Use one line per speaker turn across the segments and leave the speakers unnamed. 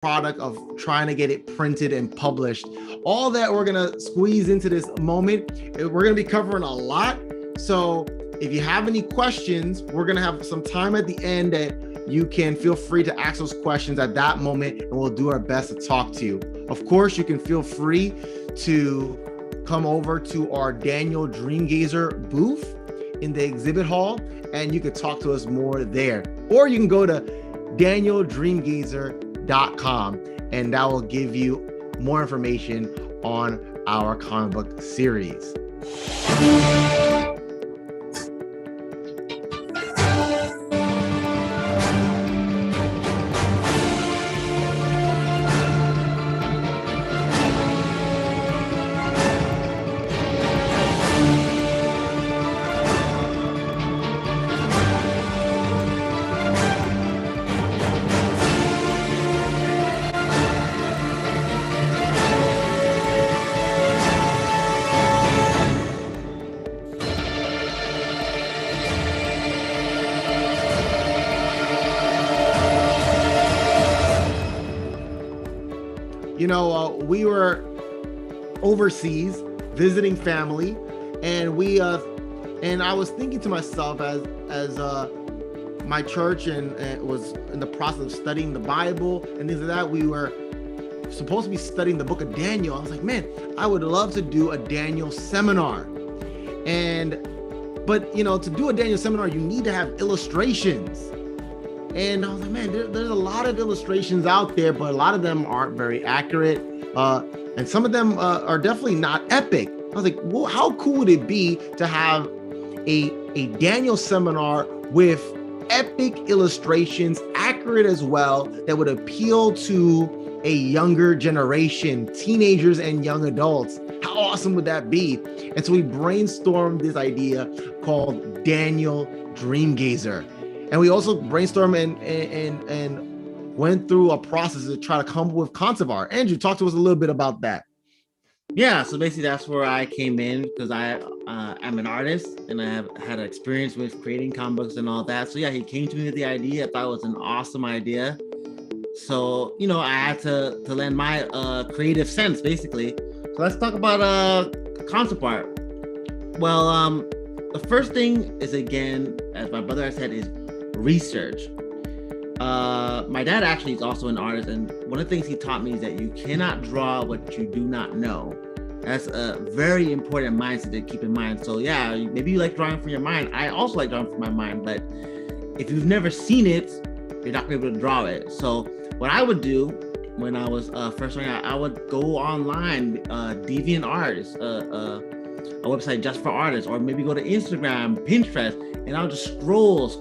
product of trying to get it printed and published. All that we're gonna squeeze into this moment. We're gonna be covering a lot. So if you have any questions, we're gonna have some time at the end that you can feel free to ask those questions at that moment, and we'll do our best to talk to you. Of course, you can feel free to come over to our Daniel Dreamgazer booth in the exhibit hall, and you can talk to us more there. Or you can go to danieldreamgazer.com, and that will give you more information on our comic book series. We were overseas visiting family, and I was thinking to myself as my church and was in the process of studying the Bible and things like that. We were supposed to be studying the book of Daniel. I was like, man, I would love to do a Daniel seminar. But to do a Daniel seminar, you need to have illustrations. And I was like, man, there's a lot of illustrations out there, but a lot of them aren't very accurate. And some of them are definitely not epic. I was like, well, how cool would it be to have a Daniel seminar with epic illustrations, accurate as well, that would appeal to a younger generation, teenagers and young adults? How awesome would that be? And so we brainstormed this idea called Daniel Dreamgazer. And we also brainstormed and went through a process to try to come up with concept art. Andrew, talk to us a little bit about that.
Yeah, so basically that's where I came in, because I'm an artist and I have had experience with creating comic books and all that. So yeah, he came to me with the idea. I thought it was an awesome idea. So, I had to lend my creative sense, basically. So let's talk about concept art. Well, the first thing is, again, as my brother has said, is research. My dad actually is also an artist, and one of the things he taught me is that you cannot draw what you do not know. That's a very important mindset to keep in mind. So yeah, maybe you like drawing from your mind. I also like drawing from my mind, but if you've never seen it, you're not gonna be able to draw it. So what I would do when I was first starting out, I would go online, DeviantArt, a website just for artists, or maybe go to Instagram, Pinterest, and I'll just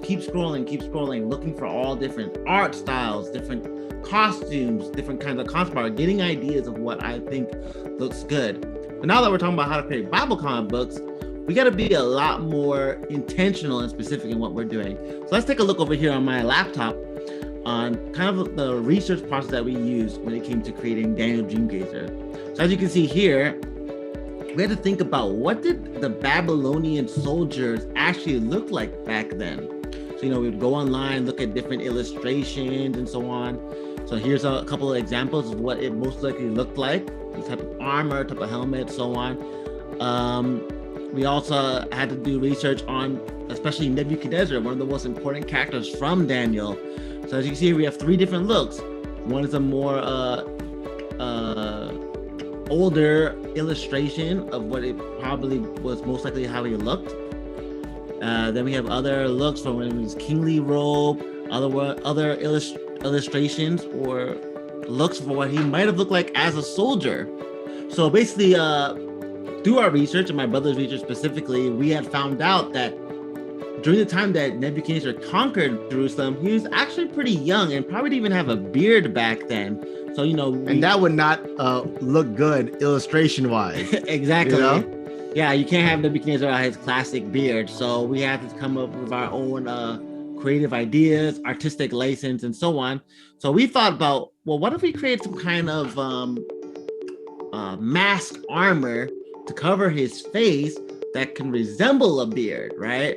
keep scrolling, looking for all different art styles, different costumes, different kinds of concept art, getting ideas of what I think looks good. But now that we're talking about how to create Bible comic books, we got to be a lot more intentional and specific in what we're doing. So let's take a look over here on my laptop on kind of the research process that we used when it came to creating Daniel Dreamgazer. So as you can see here, we had to think about, what did the Babylonian soldiers actually look like back then? So, we would go online, look at different illustrations and so on. So here's a couple of examples of what it most likely looked like, the type of armor, type of helmet, so on. We also had to do research on, especially Nebuchadnezzar, one of the most important characters from Daniel. So as you can see, we have 3 different looks. One is a more older illustration of what it probably was most likely how he looked. Then we have other looks from when it was kingly robe, other illustrations or looks for what he might have looked like as a soldier. So basically, through our research and my brother's research specifically, we had found out that during the time that Nebuchadnezzar conquered Jerusalem, he was actually pretty young and probably didn't even have a beard back then. So,
and that would not look good illustration wise.
Exactly. Yeah, you can't have Nebuchadnezzar without his classic beard. So we had to come up with our own creative ideas, artistic license, and so on. So we thought about, well, what if we create some kind of mask armor to cover his face that can resemble a beard, right?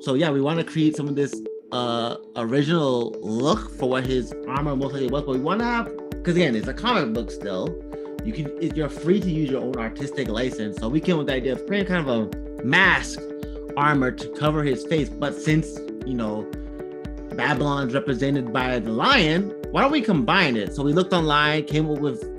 So yeah, we want to create some of this original look for what his armor most likely was, but we want to have, because again, it's a comic book still. You're free to use your own artistic license. So we came with the idea of creating kind of a mask armor to cover his face. But since, Babylon's represented by the lion, why don't we combine it? So we looked online,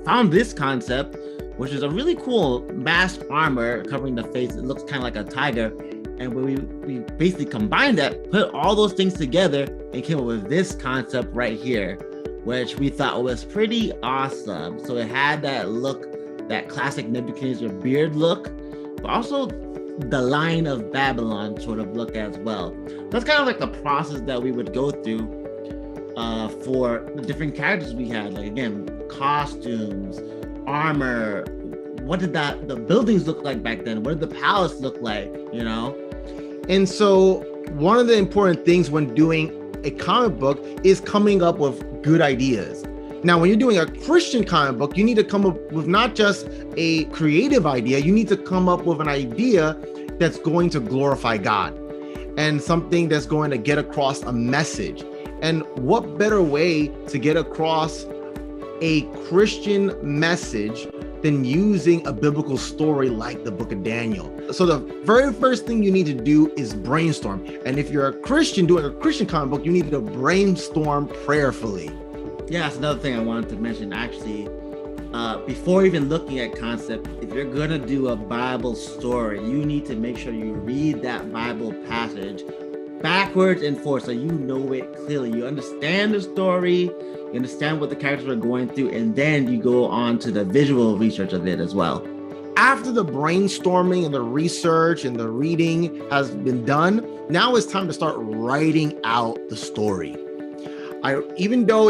found this concept, which is a really cool mask armor covering the face. It looks kind of like a tiger. And when we basically combined that, put all those things together and came up with this concept right here, which we thought was pretty awesome. So it had that look, that classic Nebuchadnezzar beard look, but also the Lion of Babylon sort of look as well. That's kind of like the process that we would go through for the different characters we had. Like, again, costumes, armor. What did the buildings look like back then? What did the palace look like,
And so one of the important things when doing a comic book is coming up with good ideas. Now, when you're doing a Christian comic book, you need to come up with not just a creative idea, you need to come up with an idea that's going to glorify God and something that's going to get across a message. And what better way to get across a Christian message than using a biblical story like the book of Daniel? So the very first thing you need to do is brainstorm. And if you're a Christian doing a Christian comic book, you need to brainstorm prayerfully.
Yeah, that's another thing I wanted to mention, actually. Before even looking at concept, if you're going to do a Bible story, you need to make sure you read that Bible passage backwards and forwards so you know it clearly. You understand the story, you understand what the characters are going through, and then you go on to the visual research of it as well.
After the brainstorming and the research and the reading has been done, now it's time to start writing out the story. Even though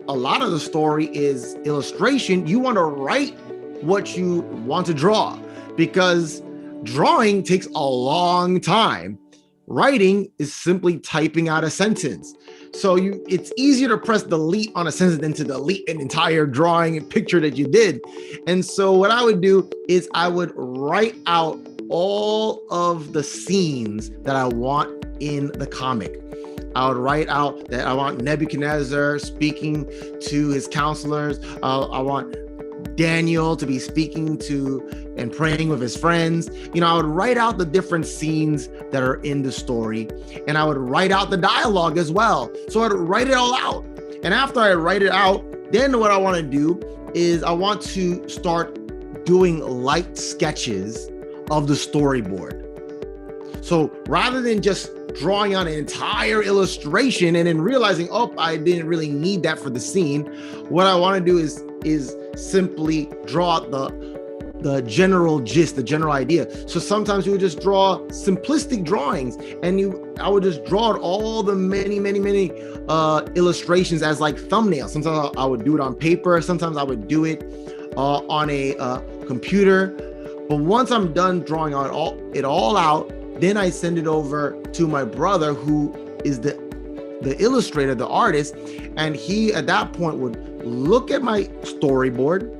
a lot of the story is illustration, you want to write what you want to draw, because drawing takes a long time. Writing is simply typing out a sentence. So it's easier to press delete on a sentence than to delete an entire drawing and picture that you did. And so what I would do is I would write out all of the scenes that I want in the comic. I would write out that I want Nebuchadnezzar speaking to his counselors. I want Daniel to be speaking to and praying with his friends. I would write out the different scenes that are in the story, and I would write out the dialogue as well. So I'd write it all out. And after I write it out, then what I want to do is I want to start doing light sketches of the storyboard. So rather than just drawing on an entire illustration and then realizing, I didn't really need that for the scene, what I want to do is simply draw the general gist, the general idea. So sometimes you would just draw simplistic drawings, and I would just draw out all the many illustrations as like thumbnails. Sometimes I would do it on paper. Sometimes I would do it on a computer. But once I'm done drawing it all out, then I send it over to my brother, who is the illustrator, the artist, and he at that point would look at my storyboard.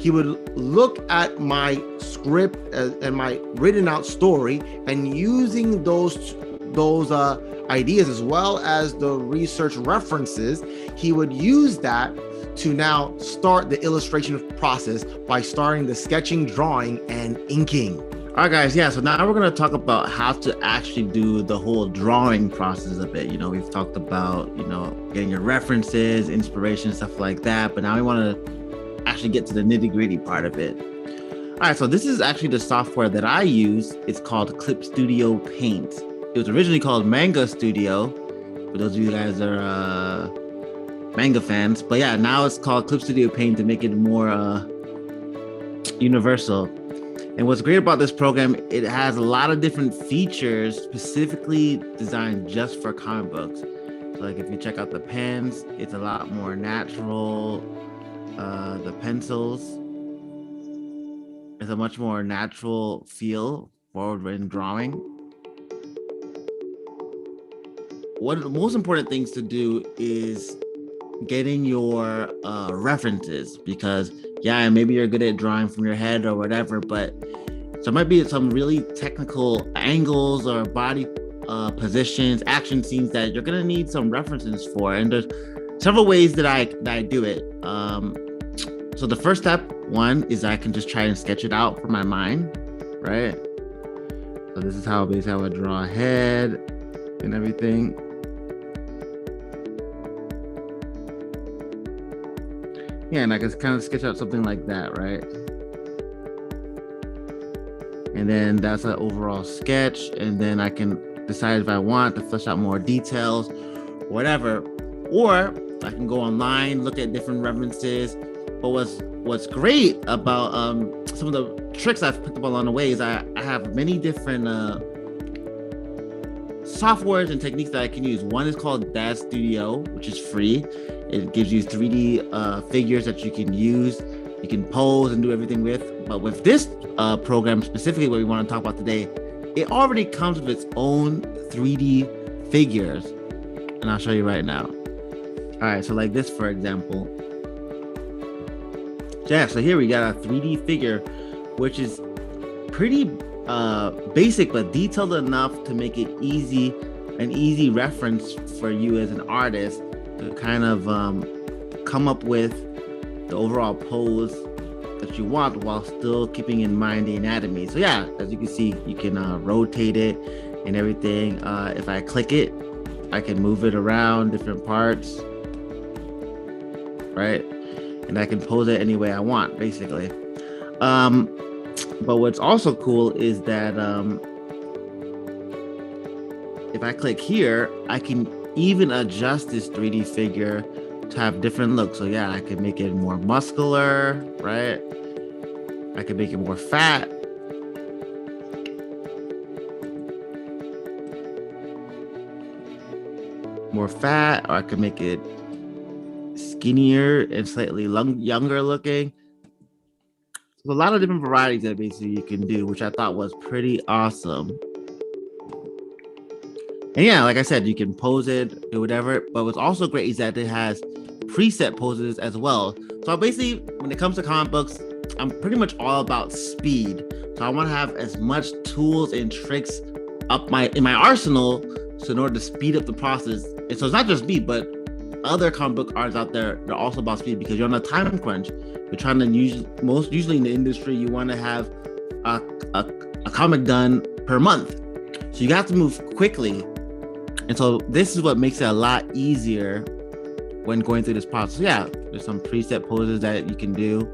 He would look at my script and my written out story, and using those ideas as well as the research references, he would use that to now start the illustration process by starting the sketching, drawing, and inking.
All right, guys. Yeah. So now we're going to talk about how to actually do the whole drawing process of it. We've talked about, getting your references, inspiration, stuff like that. But now we want to actually get to the nitty gritty part of it. All right. So this is actually the software that I use. It's called Clip Studio Paint. It was originally called Manga Studio, for those of you guys that are manga fans. But yeah, now it's called Clip Studio Paint to make it more universal. And what's great about this program, it has a lot of different features specifically designed just for comic books. So like if you check out the pens, it's a lot more natural. The pencils, it's a much more natural feel forward in drawing. One of the most important things to do is getting your references, because maybe you're good at drawing from your head or whatever, but there might be some really technical angles or body positions, action scenes that you're gonna need some references for, and there's several ways that I do it. So the first step one is I can just try and sketch it out from my mind, right? So this is how basically I would draw a head and everything. Yeah, and I can kind of sketch out something like that, right? And then that's an overall sketch, and then I can decide if I want to flesh out more details, whatever. Or I can go online, look at different references. But what's great about some of the tricks I've picked up along the way is I have many different softwares and techniques that I can use. One is called Dad Studio, which is free. It gives you 3D figures that you can use. You can pose and do everything with. But with this program, specifically what we want to talk about today, it already comes with its own 3D figures. And I'll show you right now. All right, so like this, for example. Yeah, so here we got a 3D figure, which is pretty basic, but detailed enough to make it an easy reference for you as an artist to kind of come up with the overall pose that you want while still keeping in mind the anatomy. So yeah, as you can see, you can rotate it and everything. If I click it, I can move it around different parts, right? And I can pose it any way I want, basically. But what's also cool is that if I click here, I can even adjust this 3D figure to have different looks. So yeah, I can make it more muscular, right? I can make it more fat. Or I can make it skinnier and slightly younger looking. So a lot of different varieties that basically you can do, which I thought was pretty awesome. And yeah, like I said, you can pose it, do whatever. But what's also great is that it has preset poses as well. So basically, when it comes to comic books, I'm pretty much all about speed. So I want to have as much tools and tricks in my arsenal, so in order to speed up the process. And so it's not just me, but other comic book artists out there, they're also about speed because you're on a time crunch. You're trying to usually in the industry, you want to have a comic done per month. So you have to move quickly. And so this is what makes it a lot easier when going through this process. So yeah, there's some preset poses that you can do.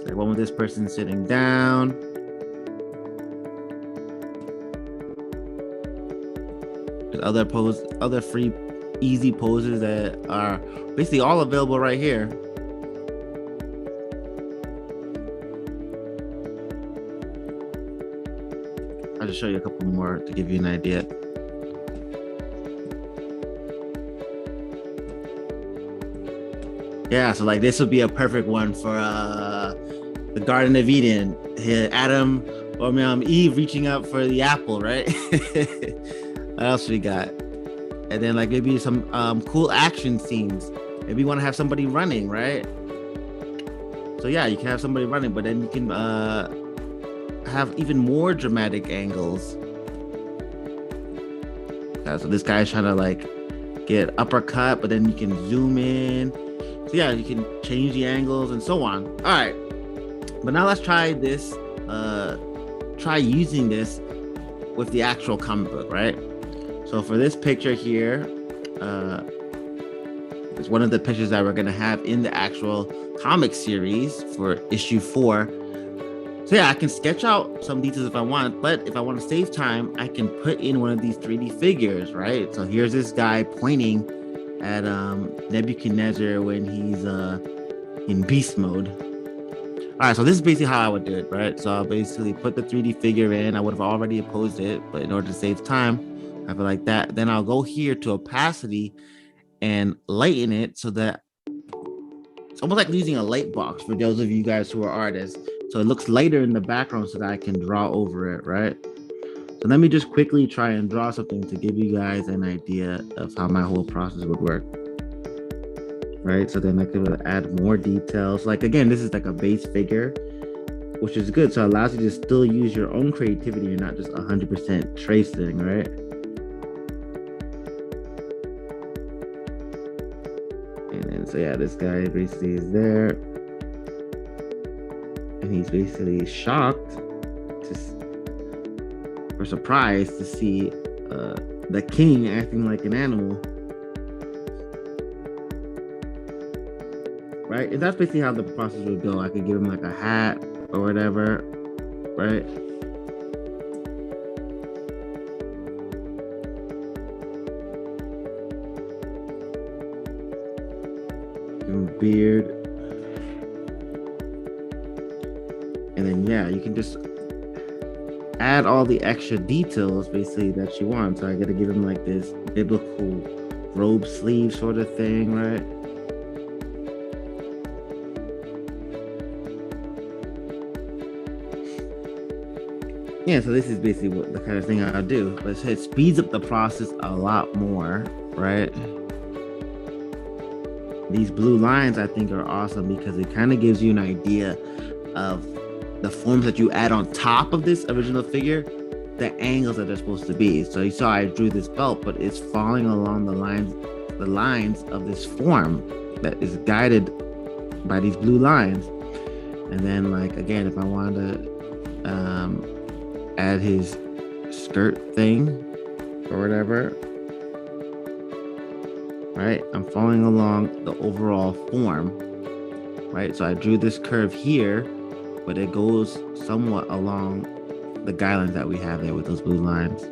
Like one with this person sitting down. There's other free, easy poses that are basically all available right here. I'll just show you a couple more to give you an idea. Yeah, so like this would be a perfect one for the Garden of Eden. Eve reaching up for the apple, right? What else we got? And then like maybe some cool action scenes. Maybe you want to have somebody running, right? So yeah, you can have somebody running, but then you can have even more dramatic angles. So this guy's trying to like get uppercut, but then you can zoom in. So yeah, you can change the angles and so on. All right, but now let's try this. Try using this with the actual comic book, right? So for this picture here, it's one of the pictures that we're gonna have in the actual comic series for issue 4. So yeah, I can sketch out some details if I want, but if I want to save time, I can put in one of these 3D figures, right? So here's this guy pointing at Nebuchadnezzar when he's in beast mode. All right, so this is basically how I would do it, right? So I'll basically put the 3D figure in. I would have already posed it, but in order to save time, I have it like that. Then I'll go here to opacity and lighten it so that it's almost like using a light box for those of you guys who are artists. So it looks lighter in the background so that I can draw over it, right? So let me just quickly try and draw something to give you guys an idea of how my whole process would work. Right, so then I could add more details. Like again, this is like a base figure. which is good. So it allows you to still use your own creativity. You're not just 100% tracing, right? And then, so yeah, this guy basically is there. And he's basically shocked or surprised to see the king acting like an animal. Right? And that's basically how the process would go. I could give him like a hat or whatever, right? Give him a beard. And then, yeah, you can just add all the extra details basically that you want. So I gotta give him like this biblical robe sleeve sort of thing, right? Yeah, so this is basically what the kind of thing I'll do. But it speeds up the process a lot more, right? These blue lines I think are awesome because it kind of gives you an idea of the forms that you add on top of this original figure, the angles that they're supposed to be. So you saw I drew this belt, but it's falling along the lines of this form that is guided by these blue lines. And then, like, again, if I wanted to add his skirt thing or whatever, right? I'm following along the overall form, right? So I drew this curve here, but it goes somewhat along the guidelines that we have there with those blue lines.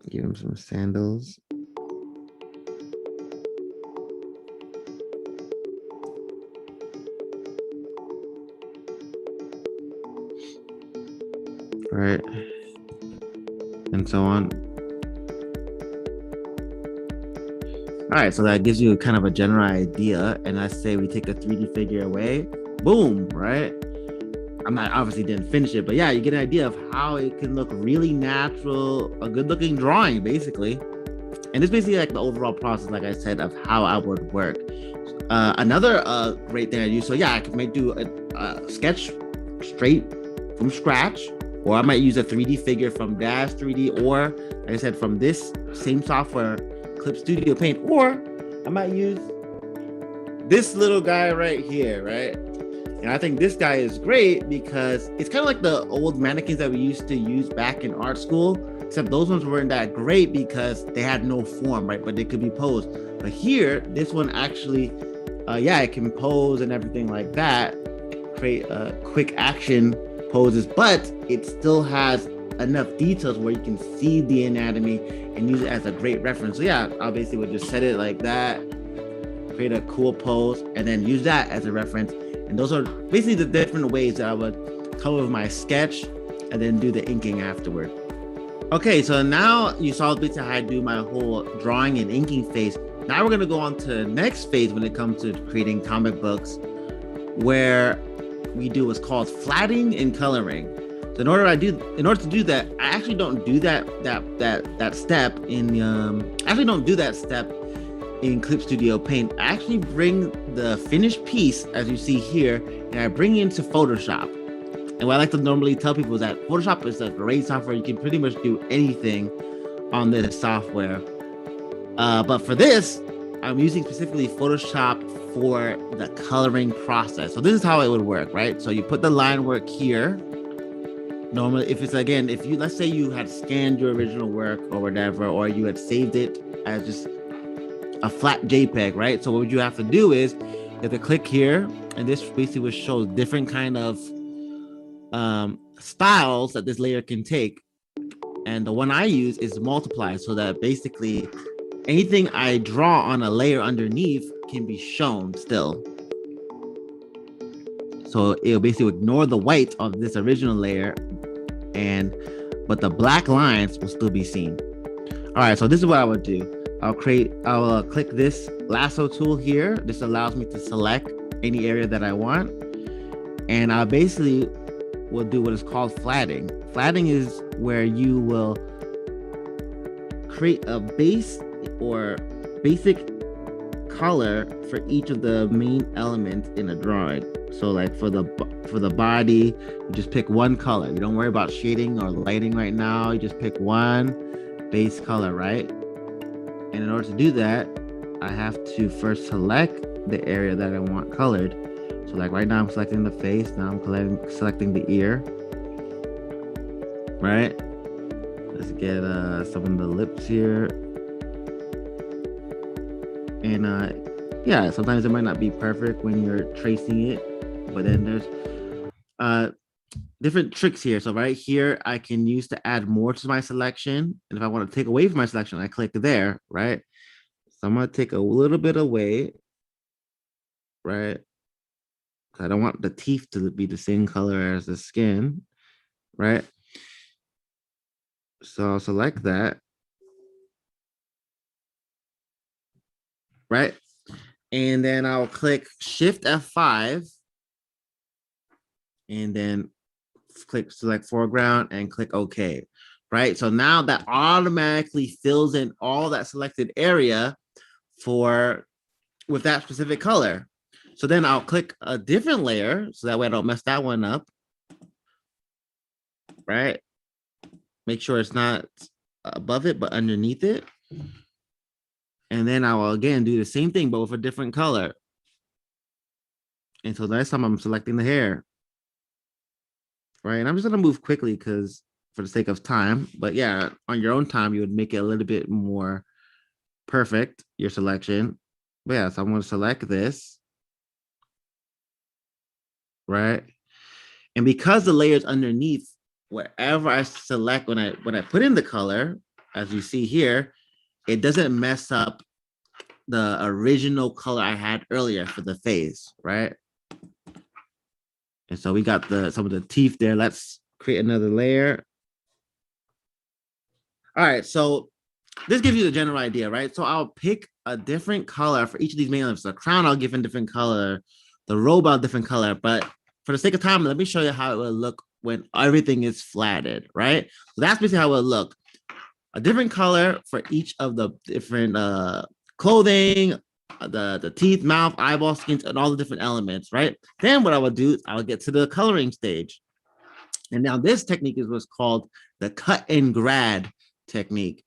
Give him some sandals. Right. And so on. All right, so that gives you kind of a general idea. And let's say we take a 3D figure away. Boom, right? Obviously didn't finish it, but yeah, you get an idea of how it can look really natural, a good looking drawing, basically. And it's basically like the overall process, like I said, of how I would work. Another great thing I do, so yeah, I can do a sketch straight from scratch, or I might use a 3D figure from Dash 3D, or like I said, from this same software, Clip Studio Paint, or I might use this little guy right here, right? And I think this guy is great because it's kind of like the old mannequins that we used to use back in art school, except those ones weren't that great because they had no form, right? But they could be posed. But here, this one actually, yeah, it can pose and everything like that, create quick action poses, but it still has enough details where you can see the anatomy and use it as a great reference. So yeah, I basically would just set it like that, create a cool pose, and then use that as a reference. And those are basically the different ways that I would come up with my sketch and then do the inking afterward. Okay, so now you saw basically how I do my whole drawing and inking phase. Now we're gonna go on to the next phase when it comes to creating comic books, where we do what's called flatting and coloring. So in order to do that, I actually don't do that step in Clip Studio Paint. I actually bring the finished piece, as you see here, and I bring it into Photoshop. And what I like to normally tell people is that Photoshop is a great software. You can pretty much do anything on this software. But for this, I'm using specifically Photoshop for the coloring process. So this is how it would work, right? So you put the line work here. Normally, if let's say you had scanned your original work or whatever, or you had saved it as just a flat JPEG, right? So what you have to do is you have to click here, and this basically will show different kind of styles that this layer can take. And the one I use is multiply, so that basically anything I draw on a layer underneath can be shown still. So it'll basically ignore the white of this original layer, but the black lines will still be seen. All right, so this is what I would do. I'll click this lasso tool here. This allows me to select any area that I want. And I basically will do what is called flatting. Flatting is where you will create a base or basic color for each of the main elements in a drawing. So like for the body, you just pick one color. You don't worry about shading or lighting right now. You just pick one base color, right? And in order to do that, I have to first select the area that I want colored. So like right now I'm selecting the face. Now I'm selecting the ear, right? Let's get some of the lips here. And yeah, sometimes it might not be perfect when you're tracing it, but then there's different tricks here. So right here, I can use to add more to my selection. And if I want to take away from my selection, I click there, right? So I'm gonna take a little bit away, right? I don't want the teeth to be the same color as the skin, right? So I'll select that, right? And then I'll click Shift F5 and then click select foreground and click OK, right? So now that automatically fills in all that selected area with that specific color. So then I'll click a different layer so that way I don't mess that one up, right? Make sure it's not above it, but underneath it. And then I will again do the same thing, but with a different color. And so next time I'm selecting the hair, right? And I'm just gonna move quickly because for the sake of time, but yeah, on your own time, you would make it a little bit more perfect, your selection. But yeah, so I'm gonna select this, right? And because the layers underneath, wherever I select when I put in the color, as you see here, it doesn't mess up the original color I had earlier for the face, right? And so we got some of the teeth there. Let's create another layer. All right, so this gives you the general idea, right? So I'll pick a different color for each of these main elements. The crown I'll give a different color, the robe I'll different color, but for the sake of time, let me show you how it will look when everything is flatted, right? So that's basically how it will look. A different color for each of the different clothing, the teeth, mouth, eyeball, skins, and all the different elements, right? Then what I would do, I would get to the coloring stage. And now this technique is what's called the cut and grad technique.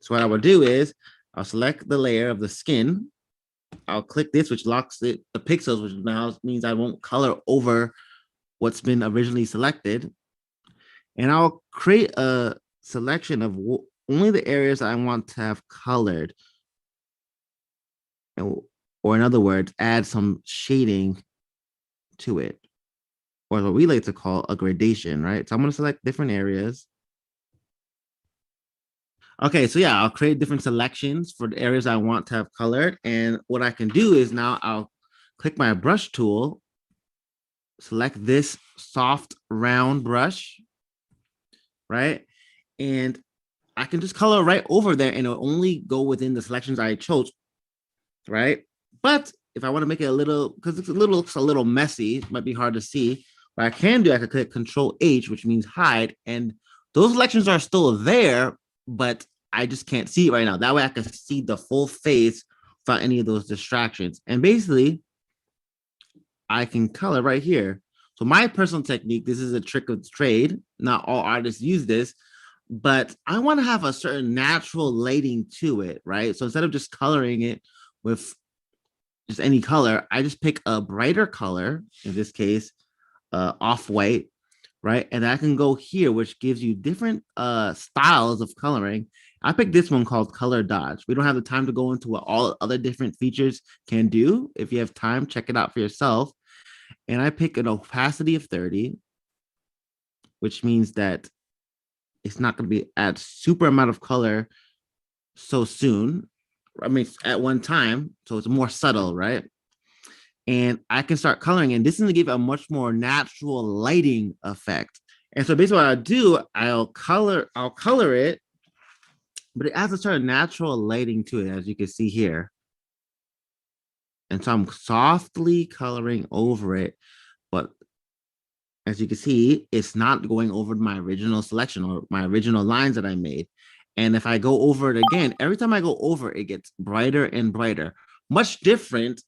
So what I would do is I'll select the layer of the skin. I'll click this, which locks the pixels, which now means I won't color over what's been originally selected. And I'll create a selection of only the areas I want to have colored. Or in other words, add some shading to it, or what we like to call a gradation, right? So I'm going to select different areas. Okay, so yeah, I'll create different selections for the areas I want to have colored. And what I can do is now I'll click my brush tool, select this soft round brush, right? And I can just color right over there and it'll only go within the selections I chose, right? But if I want to make it a little, because it looks a little messy, it might be hard to see. What I can do, I can click Control H, which means hide, and those selections are still there, but I just can't see it right now. That way I can see the full face without any of those distractions. And basically, I can color right here. So my personal technique, this is a trick of the trade. Not all artists use this, but I want to have a certain natural lighting to it, right? So instead of just coloring it with just any color, I just pick a brighter color, in this case, off-white, right? And I can go here, which gives you different styles of coloring. I picked this one called Color Dodge. We don't have the time to go into what all other different features can do. If you have time, check it out for yourself. And I pick an opacity of 30, which means that it's not going to be add super amount of color so soon. I mean, at one time, so it's more subtle, right? And I can start coloring, and this is going to give a much more natural lighting effect. And so basically what I'll do, I'll color it, but it adds a certain natural lighting to it, as you can see here. And so I'm softly coloring over it, but as you can see, it's not going over my original selection or my original lines that I made. And if I go over it again, every time I go over, it gets brighter and brighter, much different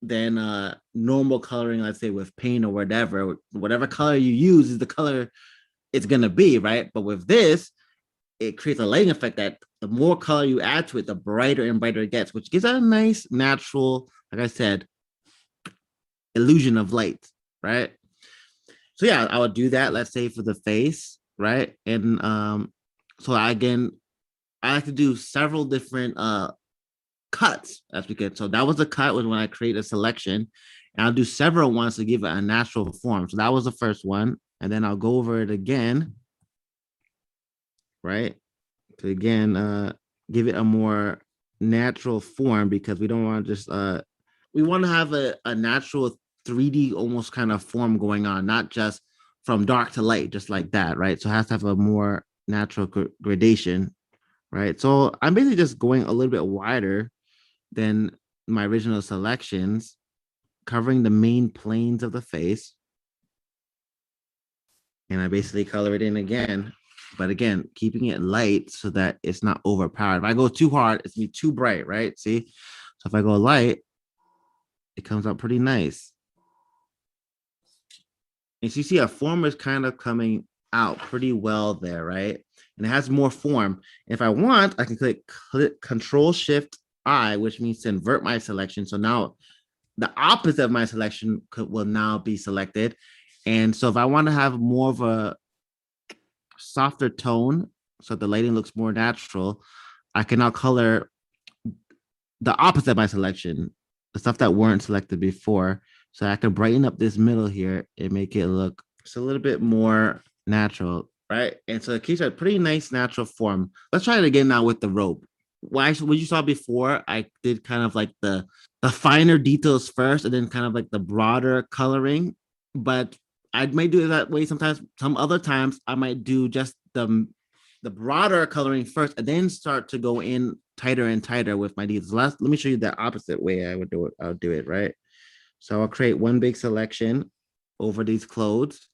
than normal coloring, let's say with paint or whatever color you use is the color it's going to be, right? But with this, it creates a lighting effect that the more color you add to it, the brighter and brighter it gets, which gives it a nice, natural, like I said, illusion of light, right? So yeah, I would do that, let's say for the face, right? And so again, I like to do several different cuts as we could. So that was a cut was when I create a selection, and I'll do several ones to give it a natural form. So that was the first one, and then I'll go over it again, right? To again give it a more natural form because we don't want to just we want to have a natural 3D almost kind of form going on, not just from dark to light, just like that, right? So it has to have a more natural gradation, right? So I'm basically just going a little bit wider than my original selections, covering the main planes of the face. And I basically color it in again, but again, keeping it light so that it's not overpowered. If I go too hard, it's gonna be too bright, right? See? So if I go light, it comes out pretty nice. And so you see a form is kind of coming out pretty well there, right? And it has more form. If I want, I can click Control Shift I, which means to invert my selection. So now the opposite of my selection will now be selected. And so if I want to have more of a softer tone, so the lighting looks more natural, I can now color the opposite of my selection, the stuff that weren't selected before. So I can brighten up this middle here and make it look just a little bit more natural, right? And so it keeps a pretty nice natural form. Let's try it again now with the rope. What you saw before, I did kind of like the finer details first, and then kind of like the broader coloring. But I might do it that way sometimes. Some other times, I might do just the broader coloring first, and then start to go in tighter and tighter with my details. Let me show you the opposite way I would do it. I'll do it right. So I'll create one big selection over these clothes,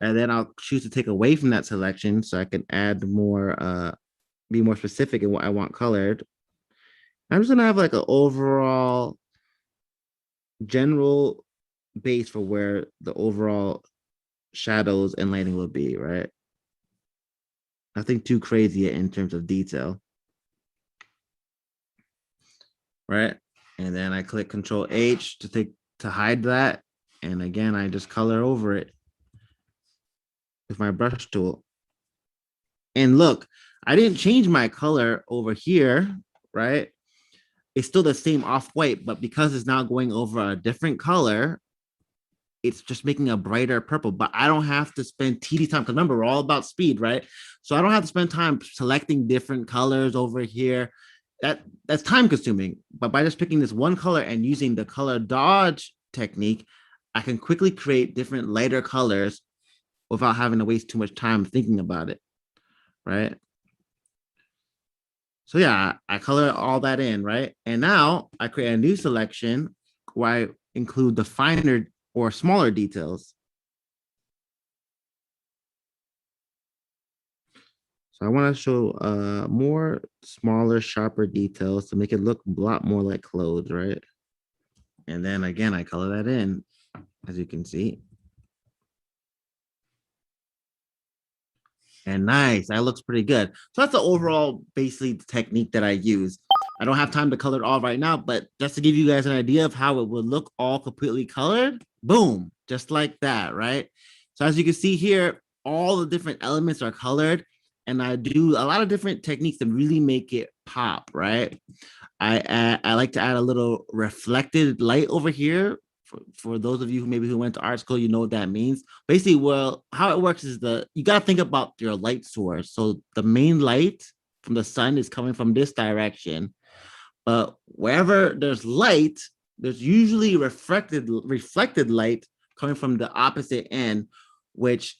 and then I'll choose to take away from that selection so I can add more, be more specific in what I want colored. I'm just gonna have like an overall general base for where the overall shadows and lighting will be, right? Nothing too crazy in terms of detail, right? And then I click Control H to hide that. And again, I just color over it with my brush tool. And look, I didn't change my color over here, right? It's still the same off-white, but because it's now going over a different color, it's just making a brighter purple. But I don't have to spend tedious time, because remember, we're all about speed, right? So I don't have to spend time selecting different colors over here. That's time consuming. But by just picking this one color and using the color dodge technique, I can quickly create different lighter colors without having to waste too much time thinking about it, right? So yeah, I color all that in, right? And now I create a new selection where I include the finer or smaller details. So I want to show more smaller, sharper details to make it look a lot more like clothes, right? And then again, I color that in, as you can see. And nice, that looks pretty good. So that's the overall basically technique that I use. I don't have time to color it all right now, but just to give you guys an idea of how it would look all completely colored, boom, just like that, right? So as you can see here, all the different elements are colored, and I do a lot of different techniques to really make it pop, right? I like to add a little reflected light over here. For those of you who went to art school, you know what that means. Basically, well, how it works is you got to think about your light source. So the main light from the sun is coming from this direction, but wherever there's light, there's usually reflected light coming from the opposite end, which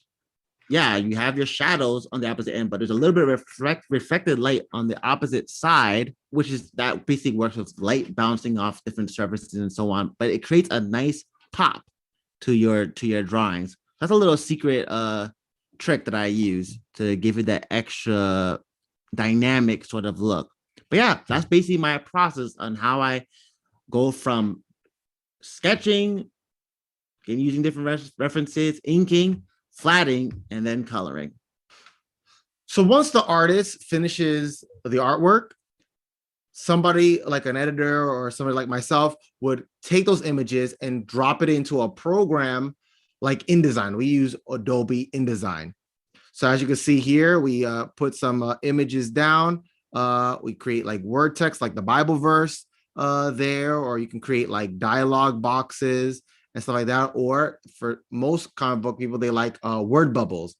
yeah, you have your shadows on the opposite end, but there's a little bit of reflected light on the opposite side, which is that basically works with light bouncing off different surfaces and so on. But it creates a nice pop to your drawings. That's a little secret trick that I use to give it that extra dynamic sort of look. But yeah, that's basically my process on how I go from sketching and using different references, inking, flatting, and then coloring.
So once the artist finishes the artwork, somebody like an editor or somebody like myself would take those images and drop it into a program like InDesign. We use Adobe InDesign. So as you can see here, we put some images down. We create like word text, like the Bible verse there, or you can create like dialogue boxes and stuff like that. Or for most comic book people, they like word bubbles.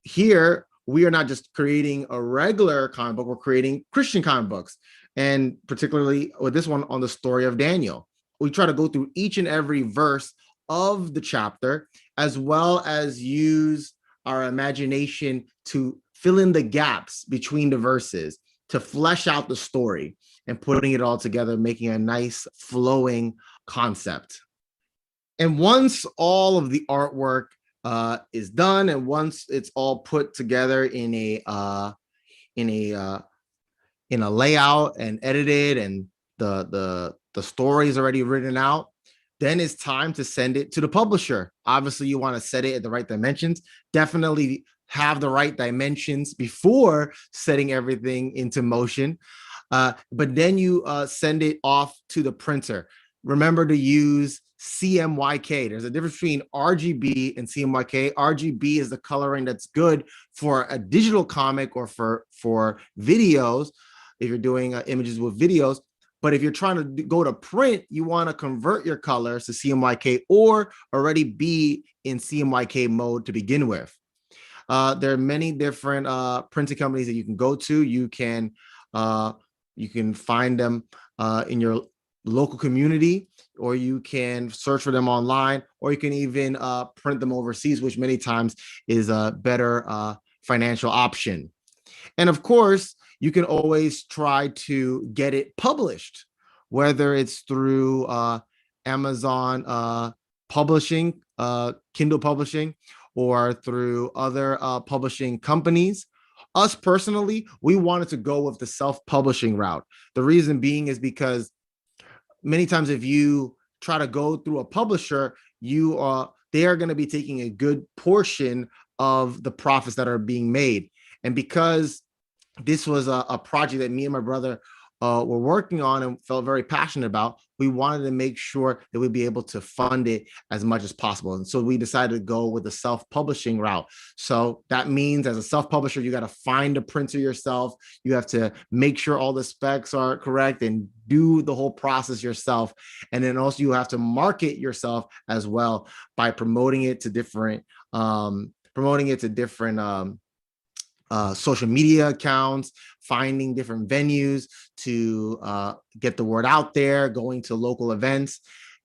Here, we are not just creating a regular comic book, we're creating Christian comic books. And particularly with this one on the story of Daniel. We try to go through each and every verse of the chapter, as well as use our imagination to fill in the gaps between the verses, to flesh out the story and putting it all together, making a nice flowing concept. And once all of the artwork is done, and once it's all put together in in a in a layout and edited, and the story is already written out, then it's time to send it to the publisher. Obviously, you want to set it at the right dimensions. Definitely have the right dimensions before setting everything into motion. But then you send it off to the printer. Remember to use CMYK. There's a difference between RGB and CMYK. RGB is the coloring that's good for a digital comic or for videos, if you're doing images with videos. But if you're trying to go to print, you want to convert your colors to CMYK or already be in CMYK mode to begin with. There are many different printing companies that you can go to. You can find them in your local community, or you can search for them online, or you can even print them overseas, which many times is a better financial option. And of course, you can always try to get it published, whether it's through Amazon publishing, Kindle publishing, or through other publishing companies. Us personally, we wanted to go with the self-publishing route. The reason being is because many times if you try to go through a publisher, they are going to be taking a good portion of the profits that are being made. And because this was a project that me and my brother were working on and felt very passionate about, we wanted to make sure that we'd be able to fund it as much as possible. And so we decided to go with the self-publishing route. So that means as a self-publisher, you got to find a printer yourself. You have to make sure all the specs are correct and do the whole process yourself. And then also you have to market yourself as well by promoting it to different social media accounts, finding different venues to get the word out there, going to local events.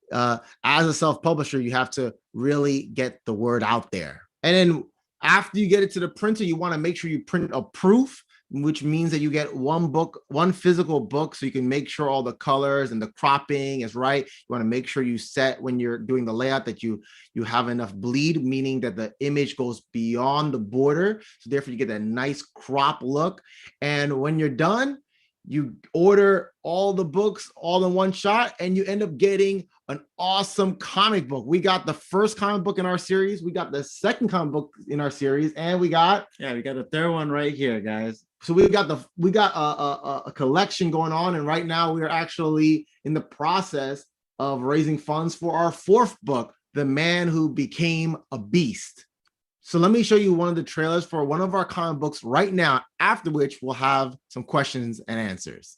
As a self-publisher, you have to really get the word out there. And then after you get it to the printer, you want to make sure you print a proof, which means that you get one physical book, so you can make sure all the colors and the cropping is right. You want to make sure you set, when you're doing the layout, that you have enough bleed, meaning that the image goes beyond the border. So therefore you get that nice crop look. And when you're done, you order all the books all in one shot, and you end up getting an awesome comic book. We got the first comic book in our series, we got the second comic book in our series, and we got
the third one right here, guys.
So we got a collection going on, and right now we are actually in the process of raising funds for our fourth book, The Man Who Became a Beast. So let me show you one of the trailers for one of our comic books right now, after which we'll have some questions and answers.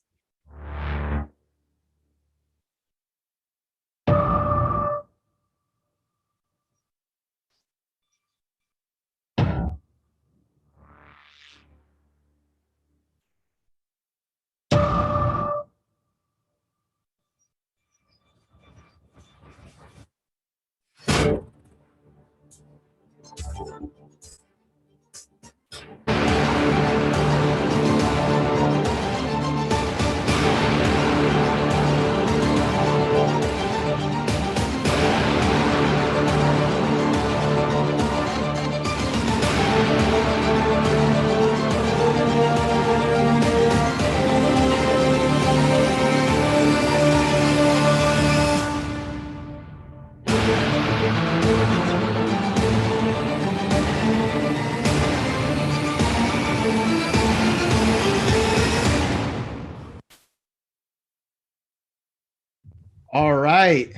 All right.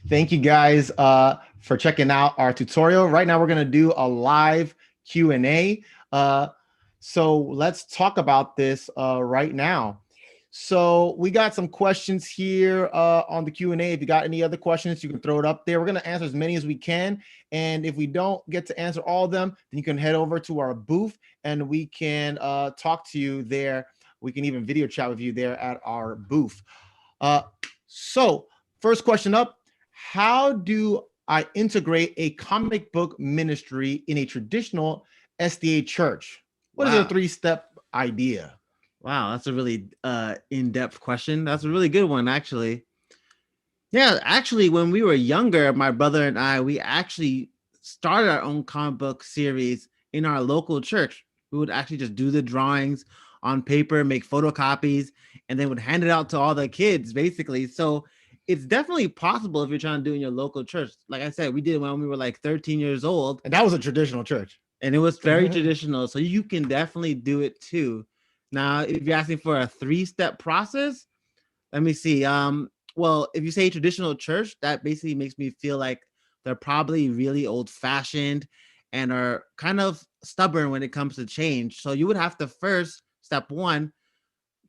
Thank you guys for checking out our tutorial. Right now, we're going to do a live Q&A. So let's talk about this right now. So we got some questions here on the Q&A. If you got any other questions, you can throw it up there. We're going to answer as many as we can. And if we don't get to answer all of them, then you can head over to our booth and we can talk to you there. We can even video chat with you there at our booth. So first question up, how do I integrate a comic book ministry in a traditional SDA church? What is a
Wow.
3-step idea?
Wow, that's a really in-depth question. That's a really good one, actually. Yeah, actually, when we were younger, my brother and I, we actually started our own comic book series in our local church. We would actually just do the drawings on paper, make photocopies, and then would hand it out to all the kids, basically. So it's definitely possible if you're trying to do it in your local church. Like I said, we did it when we were like 13 years old,
And that was a traditional church.
and it was very traditional. So you can definitely do it too. Now, if you're asking for a 3-step process, let me see. Well, if you say traditional church, that basically makes me feel like they're probably really old fashioned and are kind of stubborn when it comes to change. So you would have to first, step one,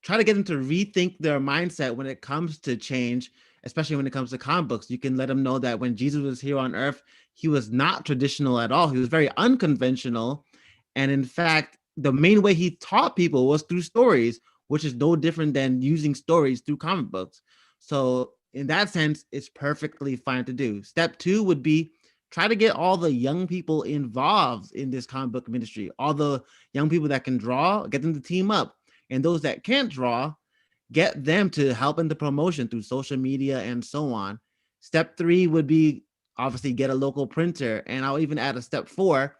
try to get them to rethink their mindset when it comes to change, especially when it comes to comic books. You can let them know that when Jesus was here on earth, he was not traditional at all. He was very unconventional. And in fact, the main way he taught people was through stories, which is no different than using stories through comic books. So, in that sense, it's perfectly fine to do. Step two would be try to get all the young people involved in this comic book ministry, all the young people that can draw, get them to team up, and those that can't draw, get them to help in the promotion through social media and so on. Step three would be obviously get a local printer, and I'll even add a step four: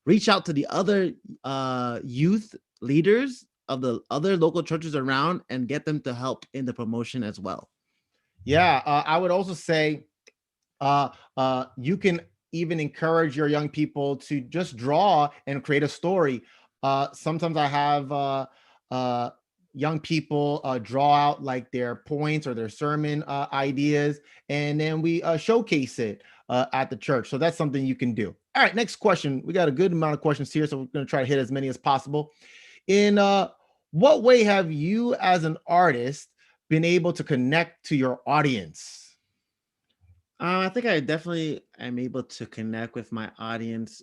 reach out to the other youth leaders of the other local churches around and get them to help in the promotion as well.
Yeah, I would also say you can even encourage your young people to just draw and create a story. Sometimes I have uh, young people draw out like their points or their sermon ideas, and then we showcase it at the church. So that's something you can do. All right, next question. We got a good amount of questions here, so we're going to try to hit as many as possible. In what way have you, as an artist, been able to connect to your audience?
I think I definitely am able to connect with my audience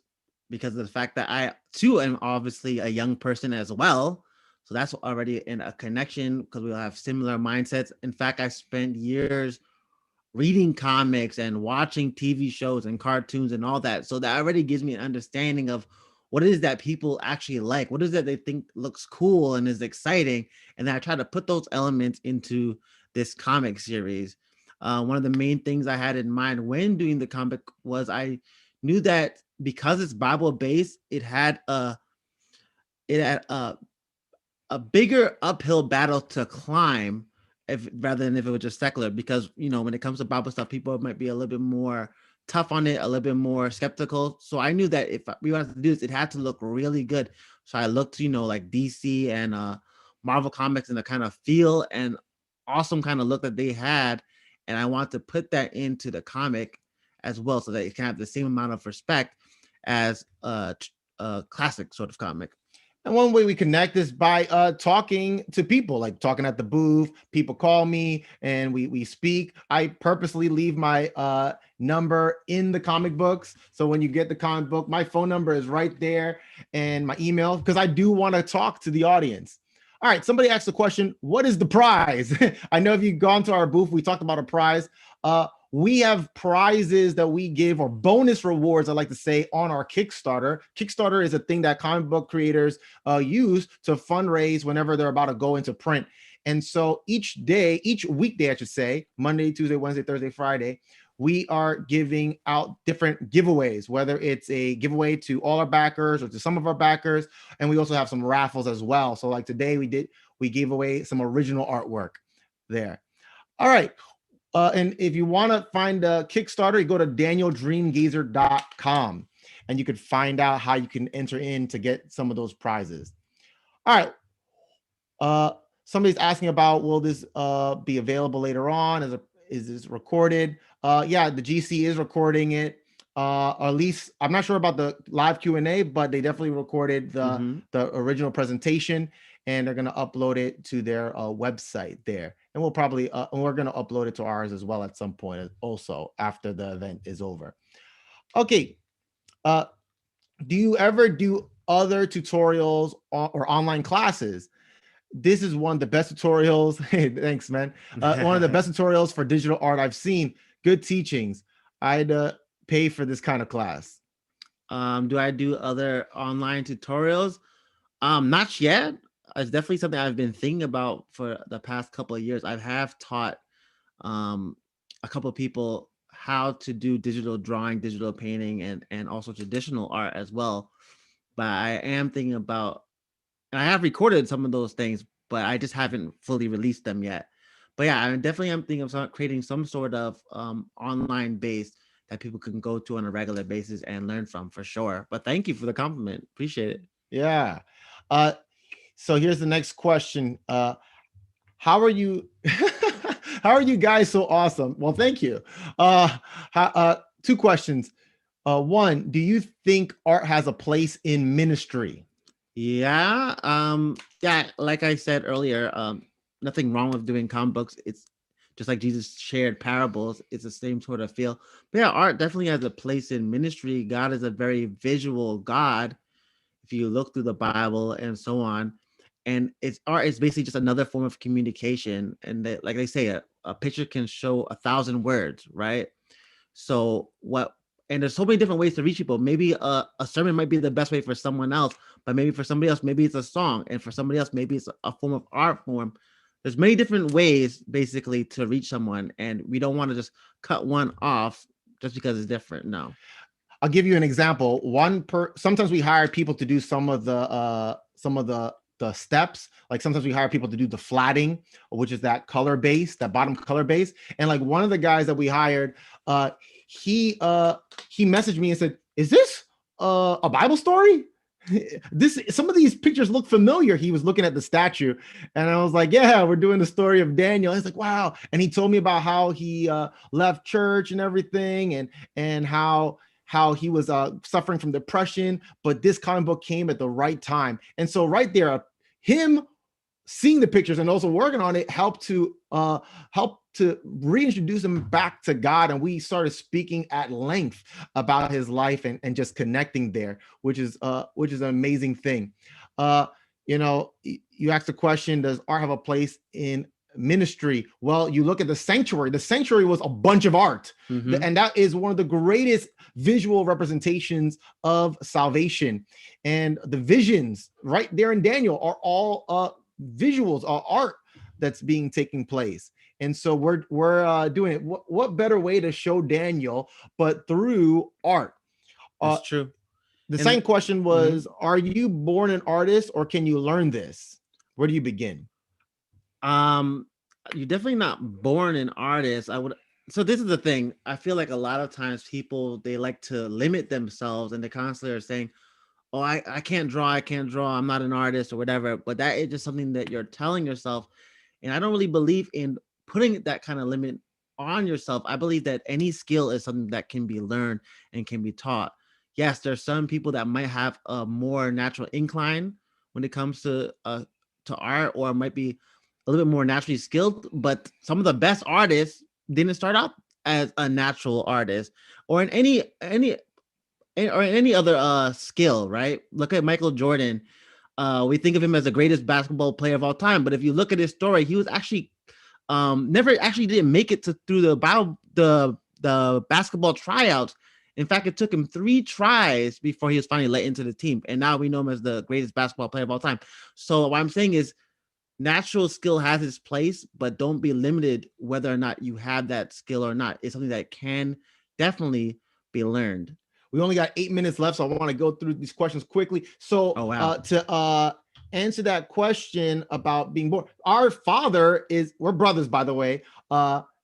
because of the fact that I too am obviously a young person as well. So that's already in a connection because we'll have similar mindsets. In fact, I spent years reading comics and watching TV shows and cartoons and all that. So that already gives me an understanding of what it is that people actually like, what is that they think looks cool and is exciting. And then I try to put those elements into this comic series. One of the main things I had in mind when doing the comic was I knew that because it's Bible based, it had a bigger uphill battle to climb if rather than if it was just secular, because when it comes to Bible stuff, people might be a little bit more tough on it, a little bit more skeptical. So I knew that if we wanted to do this, it had to look really good. So I looked like DC and Marvel comics and the kind of feel and awesome kind of look that they had, and I want to put that into the comic as well so that it can have the same amount of respect as a classic sort of comic.
And one way we connect is by talking to people, like talking at the booth. People call me and we speak. I purposely leave my number in the comic books. So when you get the comic book, my phone number is right there and my email, because I do want to talk to the audience. All right, somebody asked the question, what is the prize? I know if you've gone to our booth, we talked about a prize. We have prizes that we give, or bonus rewards, I like to say, on our Kickstarter. Kickstarter is a thing that comic book creators use to fundraise whenever they're about to go into print. And so each weekday, I should say, Monday, Tuesday, Wednesday, Thursday, Friday, we are giving out different giveaways, whether it's a giveaway to all our backers or to some of our backers. And we also have some raffles as well. So like today we gave away some original artwork there. All right. And if you want to find a Kickstarter, you go to danieldreamgazer.com and you could find out how you can enter in to get some of those prizes. All right. Somebody's asking about, will this be available later on? is this recorded? Yeah, the GC is recording it. Or at least I'm not sure about the live Q&A, but they definitely recorded the original presentation, and they're going to upload it to their website there. And we'll probably we're going to upload it to ours as well at some point also after the event is over. Okay. Do you ever do other tutorials or online classes? This is one of the best tutorials. Hey, thanks, man. One of the best tutorials for digital art I've seen. Good teachings. I'd pay for this kind of class.
Do I do other online tutorials? Not yet. It's definitely something I've been thinking about for the past couple of years. I have taught a couple of people how to do digital drawing, digital painting, and also traditional art as well. But I am thinking about, and I have recorded some of those things, but I just haven't fully released them yet. But yeah, I definitely am thinking of creating some sort of online base that people can go to on a regular basis and learn from, for sure. But thank you for the compliment. Appreciate it.
Yeah. So here's the next question. How are you? How are you guys so awesome? Well, thank you. Two questions. One, do you think art has a place in ministry?
Yeah. Yeah, like I said earlier, nothing wrong with doing comic books. It's just like Jesus shared parables. It's the same sort of feel. But yeah, art definitely has a place in ministry. God is a very visual God, if you look through the Bible and so on. And it's art is basically just another form of communication. And that, like they say, a picture can show 1,000 words, right? So what, and there's so many different ways to reach people. Maybe a sermon might be the best way for someone else, but maybe for somebody else, maybe it's a song, and for somebody else, maybe it's a form of art form. There's many different ways basically to reach someone, and we don't want to just cut one off just because it's different. No.
I'll give you an example. Sometimes we hire people to do some of the steps. Like sometimes we hire people to do the flatting, which is that color base, that bottom color base. And like one of the guys that we hired, he messaged me and said, "Is this a Bible story? Some of these pictures look familiar." He was looking at the statue, and I was like, "Yeah, we're doing the story of Daniel." He's like, "Wow!" And he told me about how he left church and everything, and how he was suffering from depression, but this comic book came at the right time. And so right there, him seeing the pictures and also working on it helped to reintroduce him back to God. And we started speaking at length about his life and just connecting there, which is an amazing thing. You asked the question, does art have a place in ministry? Well, you look at the sanctuary. The sanctuary was a bunch of art, and that is one of the greatest visual representations of salvation. And the visions right there in Daniel are all visuals, are art that's being taking place. And so we're doing it. What better way to show Daniel but through art?
That's true.
The second question was, are you born an artist or can you learn this? Where do you begin?
You're definitely not born an artist. So this is the thing. I feel like a lot of times people, they like to limit themselves, and they constantly are saying, "Oh, I can't draw. I'm not an artist," or whatever. But that is just something that you're telling yourself. And I don't really believe in putting that kind of limit on yourself. I believe that any skill is something that can be learned and can be taught. Yes, there's some people that might have a more natural incline when it comes to art, or might be a little bit more naturally skilled, but some of the best artists didn't start out as a natural artist, or in any other skill, right? Look at Michael Jordan. We think of him as the greatest basketball player of all time, but if you look at his story, he was actually never actually didn't make it through the basketball tryouts. In fact, it took him 3 tries before he was finally let into the team, and now we know him as the greatest basketball player of all time. So what I'm saying is, natural skill has its place, but don't be limited whether or not you have that skill or not. It's something that can definitely be learned.
We only got 8 minutes left, so I want to go through these questions quickly. So to answer that question about being born, our father we're brothers, by the way,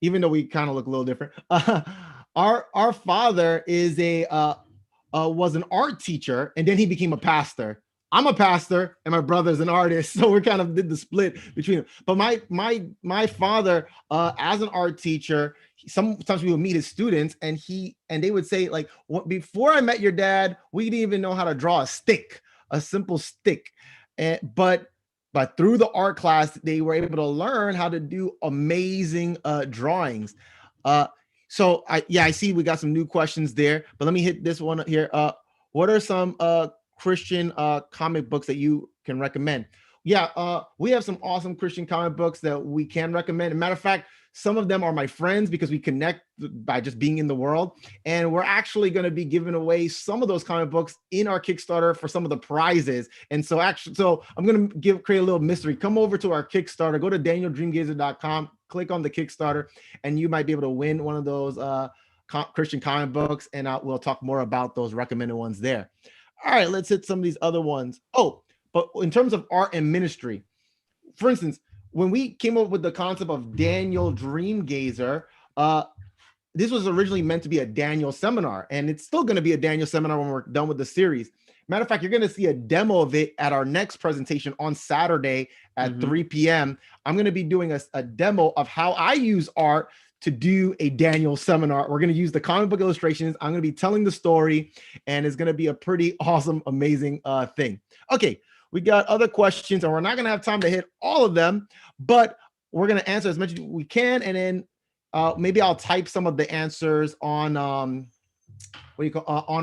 even though we kind of look a little different. Our father was an art teacher, and then he became a pastor. I'm a pastor and my brother's an artist, so we kind of did the split between them. But my father, as an art teacher, sometimes we would meet his students, and they would say like, before I met your dad, we didn't even know how to draw a stick, a simple stick, and but through the art class, they were able to learn how to do amazing drawings. Uh, so I see we got some new questions there, but let me hit this one here. What are some Christian comic books that you can recommend? Yeah, we have some awesome Christian comic books that we can recommend. As a matter of fact, some of them are my friends because we connect by just being in the world. And we're actually going to be giving away some of those comic books in our Kickstarter for some of the prizes. And so I'm going to create a little mystery. Come over to our Kickstarter, go to danieldreamgazer.com, click on the Kickstarter, and you might be able to win one of those Christian comic books. And we'll talk more about those recommended ones there. All right, let's hit some of these other ones. Oh, but in terms of art and ministry, for instance, when we came up with the concept of Daniel Dreamgazer, this was originally meant to be a Daniel seminar, and it's still going to be a Daniel seminar when we're done with the series. Matter of fact, you're going to see a demo of it at our next presentation on Saturday at 3 p.m. I'm going to be doing a demo of how I use art to do a Daniel seminar. We're going to use the comic book illustrations. I'm going to be telling the story, and it's going to be a pretty awesome, amazing thing. Okay, we got other questions, and we're not going to have time to hit all of them, but we're going to answer as much as we can, and then maybe I'll type some of the answers on on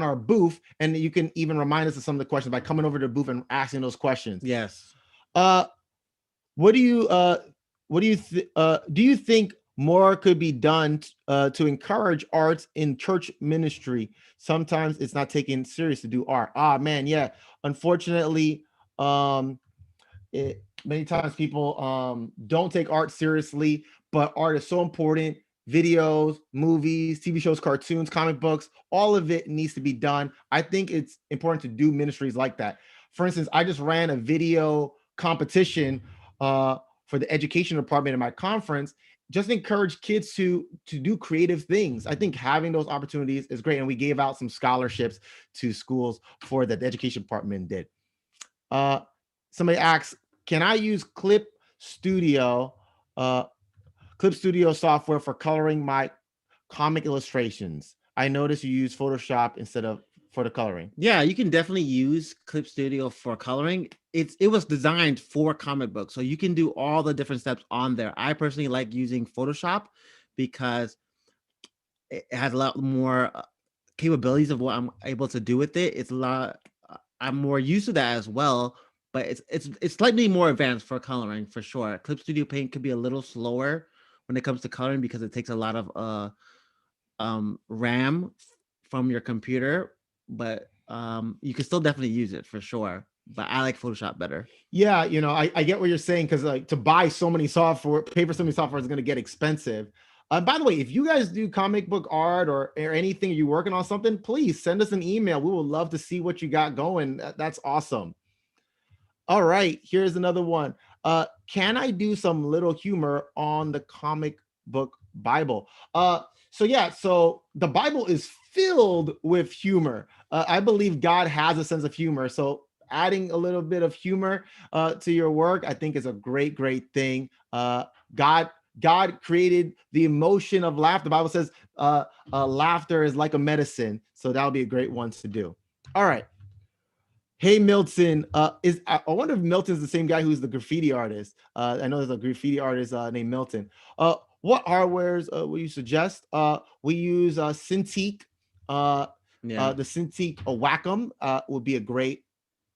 our booth, and you can even remind us of some of the questions by coming over to the booth and asking those questions.
Yes.
What do you think more could be done to encourage arts in church ministry? Sometimes it's not taken serious to do art. Man, yeah. Unfortunately, many times people don't take art seriously, but art is so important. Videos, movies, TV shows, cartoons, comic books, all of it needs to be done. I think it's important to do ministries like that. For instance, I just ran a video competition for the education department in my conference, just encourage kids to do creative things. I think having those opportunities is great. And we gave out some scholarships to schools for that the education department did. Somebody asks, can I use Clip Studio software for coloring my comic illustrations? I noticed you use Photoshop instead of for the coloring.
Yeah, you can definitely use Clip Studio for coloring. It was designed for comic books, so you can do all the different steps on there. I personally like using Photoshop because it has a lot more capabilities of what I'm able to do with it. It's a lot. I'm more used to that as well, but it's slightly more advanced for coloring for sure. Clip Studio Paint could be a little slower when it comes to coloring because it takes a lot of RAM from your computer, but you can still definitely use it for sure. But I like Photoshop better.
Yeah, I get what you're saying, because like to buy so many software, pay for so many software is going to get expensive. By the way, if you guys do comic book art or anything, you're working on something, please send us an email. We would love to see what you got going. That's awesome. All right, here's another one. Can I do some little humor on the comic book Bible? So the Bible is filled with humor. I believe God has a sense of humor. So adding a little bit of humor to your work, I think is a great thing. God created the emotion of laughter. The Bible says laughter is like a medicine. So that'll be a great one to do. All right. Hey, Milton, I wonder if Milton's the same guy who's the graffiti artist. I know there's a graffiti artist named Milton. What hardwares will you suggest? We use Cintiq. The Cintiq Wacom would be a great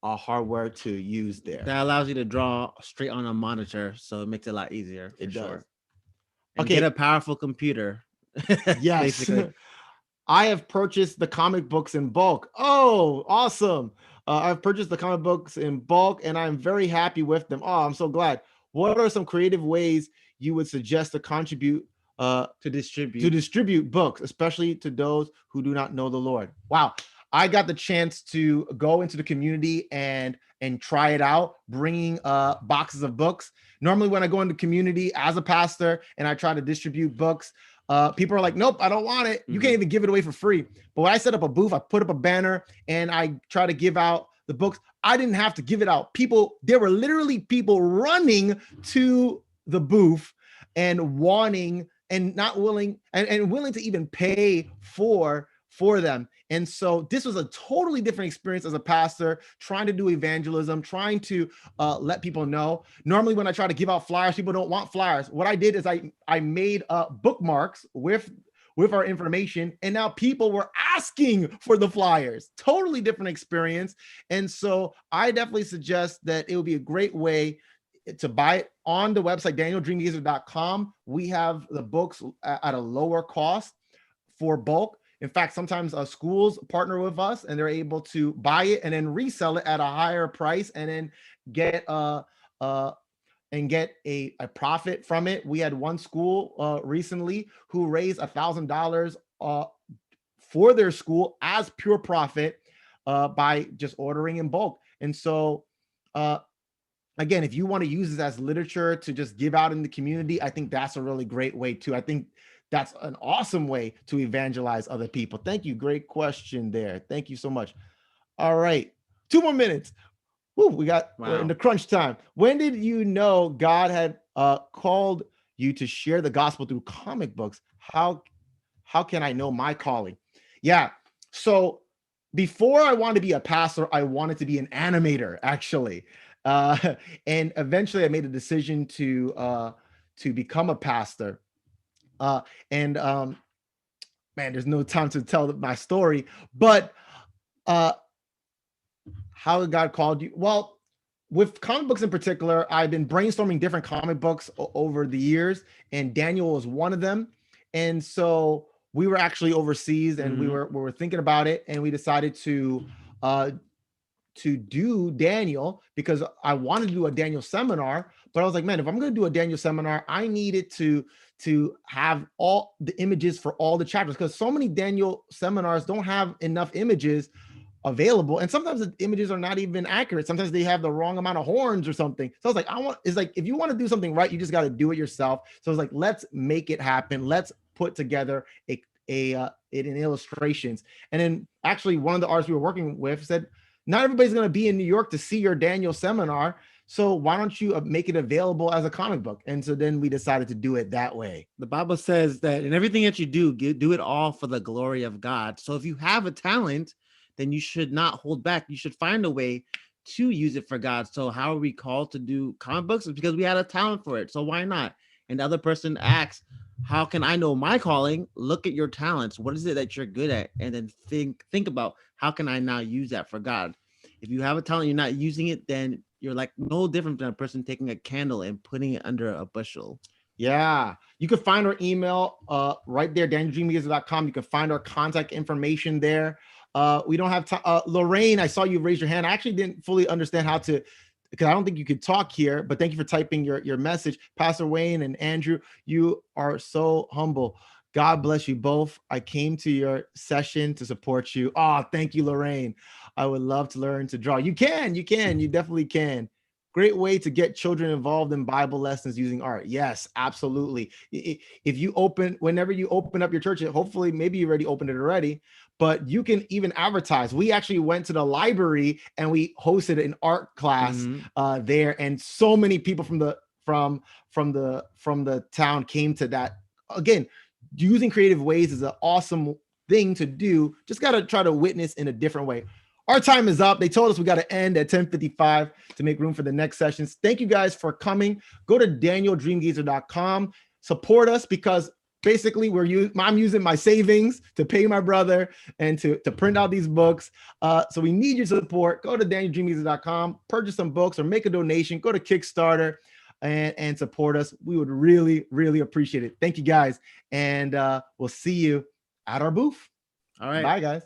hardware to use there.
That allows you to draw straight on a monitor, so it makes it a lot easier.
It does.
Sure. And get a powerful computer.
Yes. Basically. I have purchased the comic books in bulk. Oh, awesome. I've purchased the comic books in bulk, and I'm very happy with them. Oh, I'm so glad. What are some creative ways you would suggest to contribute
to distribute
books, especially to those who do not know the Lord? Wow. I got the chance to go into the community and try it out, bringing boxes of books. Normally when I go into community as a pastor and I try to distribute books, people are like, nope, I don't want it. You can't even give it away for free. But when I set up a booth, I put up a banner and I try to give out the books. I didn't have to give it out. There were literally people running to the booth and wanting and not willing and willing to even pay for them. And so this was a totally different experience as a pastor, trying to do evangelism, trying to let people know. Normally when I try to give out flyers, people don't want flyers. What I did is I made bookmarks with our information, and now people were asking for the flyers. Totally different experience. And so I definitely suggest that it would be a great way to buy it on the website, danieldreamgazer.com. We have the books at a lower cost for bulk. In fact, sometimes schools partner with us and they're able to buy it and then resell it at a higher price and then get a profit from it. We had one school recently who raised $1,000 for their school as pure profit by just ordering in bulk. And so again, if you want to use this as literature to just give out in the community, I think that's a really great way too. I think that's an awesome way to evangelize other people. Thank you. Great question there. Thank you so much. All right. 2 more minutes. Woo, we're in the crunch time. When did you know God had called you to share the gospel through comic books? How can I know my calling? Yeah. So before I wanted to be a pastor, I wanted to be an animator, actually. And eventually I made a decision to become a pastor. Man, there's no time to tell my story, but how God called you? Well, with comic books in particular, I've been brainstorming different comic books over the years, and Daniel was one of them. And so we were actually overseas, and we were thinking about it, and we decided to do Daniel because I wanted to do a Daniel seminar. But I was like, man, if I'm going to do a Daniel seminar, I needed to have all the images for all the chapters, because so many Daniel seminars don't have enough images available, and sometimes the images are not even accurate. Sometimes they have the wrong amount of horns or something. So I was like, it's like, if you want to do something right, you just got to do it yourself. So I was like, let's make it happen. Let's put together it in illustrations. And then actually one of the artists we were working with said, not everybody's going to be in New York to see your Daniel seminar, so why don't you make it available as a comic book? And so then we decided to do it that way.
The Bible says that in everything that you do it all for the glory of God. So if you have a talent, then you should not hold back. You should find a way to use it for God. So how are we called to do comic books? It's because we had a talent for it. So why not? And the other person asks, how can I know my calling? Look at your talents. What is it that you're good at? And then think about, how can I now use that for God? If you have a talent, you're not using it, then you're like no different than a person taking a candle and putting it under a bushel.
Yeah. You can find our email right there, danieldreamgazer.com. You can find our contact information there. We don't have time. Lorraine, I saw you raise your hand. I actually didn't fully understand how to, because I don't think you could talk here, but thank you for typing your message. Pastor Wayne and Andrew, you are so humble. God bless you both. I came to your session to support you. Oh, thank you, Lorraine. I would love to learn to draw. You definitely can. Great way to get children involved in Bible lessons using art. Yes, absolutely. Whenever you open up your church, hopefully maybe you already opened it already, but you can even advertise. We actually went to the library and we hosted an art class there, and so many people from the town came to that. Again, using creative ways is an awesome thing to do. Just got to try to witness in a different way. Our time is up. They told us we got to end at 10:55 to make room for the next sessions. Thank you guys for coming. Go to danieldreamgazer.com. Support us, because basically I'm using my savings to pay my brother and to print out these books. So we need your support. Go to danieldreamgazer.com, purchase some books or make a donation. Go to Kickstarter and support us. We would really, really appreciate it. Thank you guys. And we'll see you at our booth.
All right.
Bye, guys.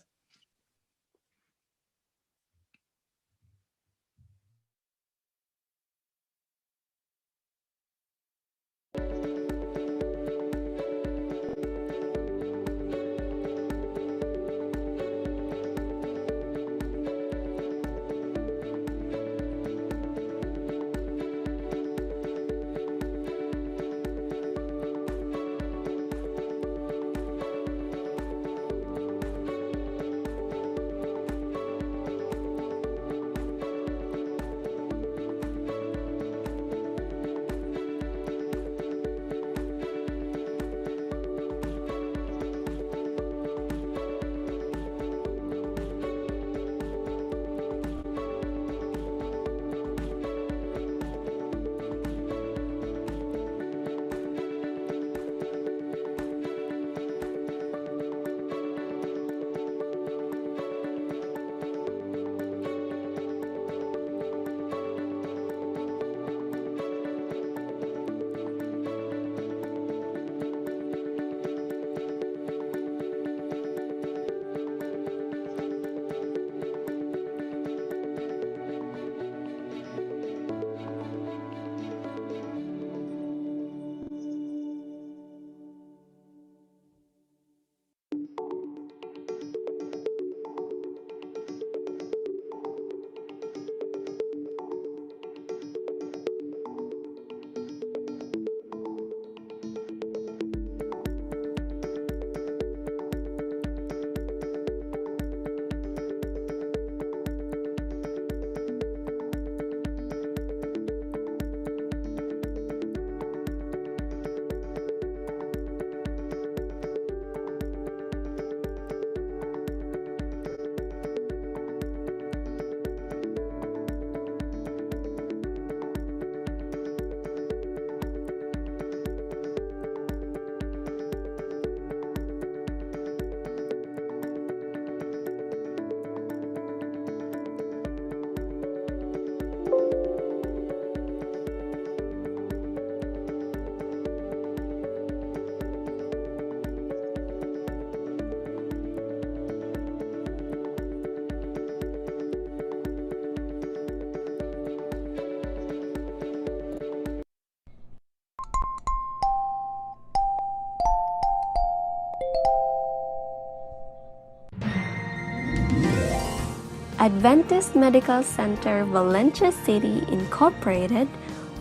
Adventist Medical Center Valencia City Incorporated,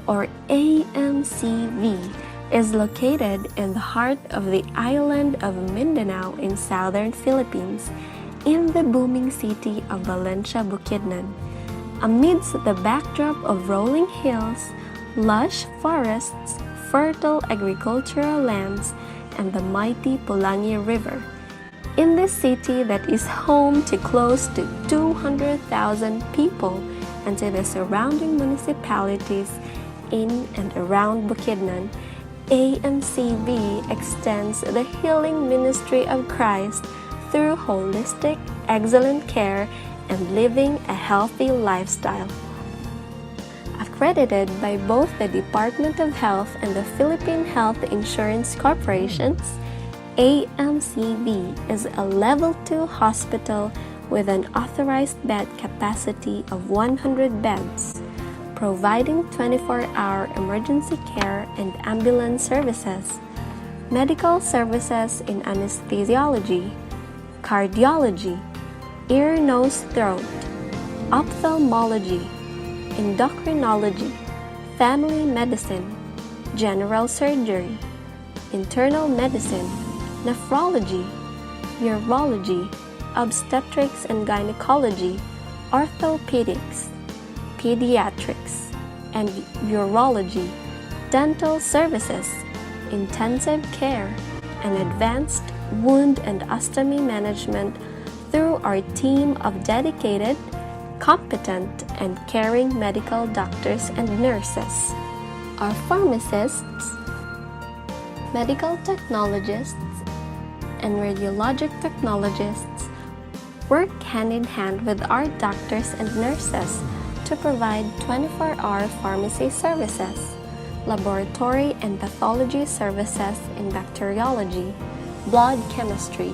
or AMCV, is located in the heart of the island of Mindanao in southern Philippines, in the booming city of Valencia, Bukidnon. Amidst the backdrop of rolling hills, lush forests, fertile agricultural lands, and the mighty Pulangi River. In this city that is home to close to 200,000 people and to the surrounding municipalities in and around Bukidnon, AMCV extends the healing ministry of Christ through holistic, excellent care and living a healthy lifestyle. Accredited by both the Department of Health and the Philippine Health Insurance Corporations, AMCV is a Level 2 hospital with an authorized bed capacity of 100 beds, providing 24-hour emergency care and ambulance services, medical services in anesthesiology, cardiology, ear, nose, throat, ophthalmology, endocrinology, family medicine, general surgery, internal medicine, nephrology, urology, obstetrics and gynecology, orthopedics, pediatrics, and urology, dental services, intensive care, and advanced wound and ostomy management through our team of dedicated, competent, and caring medical doctors and nurses. Our pharmacists, medical technologists, and radiologic technologists work hand in hand with our doctors and nurses to provide 24-hour pharmacy services, laboratory and pathology services in bacteriology, blood chemistry,